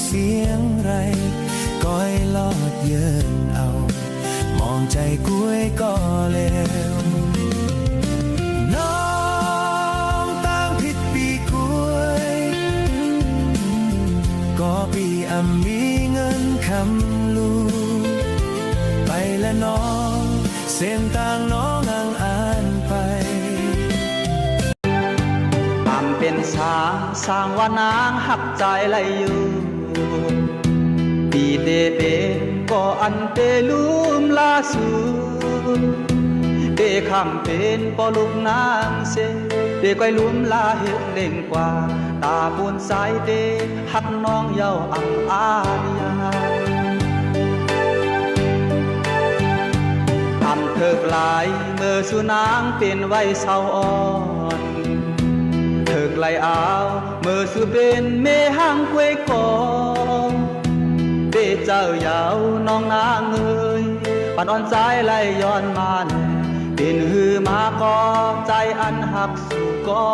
เสียงไรก้อยลอดเยินเอามองใจกุ้ยก็เลวน้องตั้งผิดปีกุ้ยก็ปีมีเงินคำลูไปและน้องเส้นต่างน้องอ่านไปเป็นช้างสร้างว่านางหักใจไหลอยู่ปีเดเปก็อันเตลุมลาสูเดคำเป็นปอลูกนางเสเดก้อยลุมลาเฮ็ดเล่งกว่าตาบุญสายเดหักน้องเย้าอังอาญาทำเถิกหลายเมื่อสุนางเป็นไว้เศร้าอ่อนเถิกไหลเอาเมื่อสุเป็นเมหังกวยกองเดเจ้าเยาวน้องนางเอ๋ยปันอ่อนใจไหลย้อนมาแน่เป็นหือมากอใจอันหักสู่กอ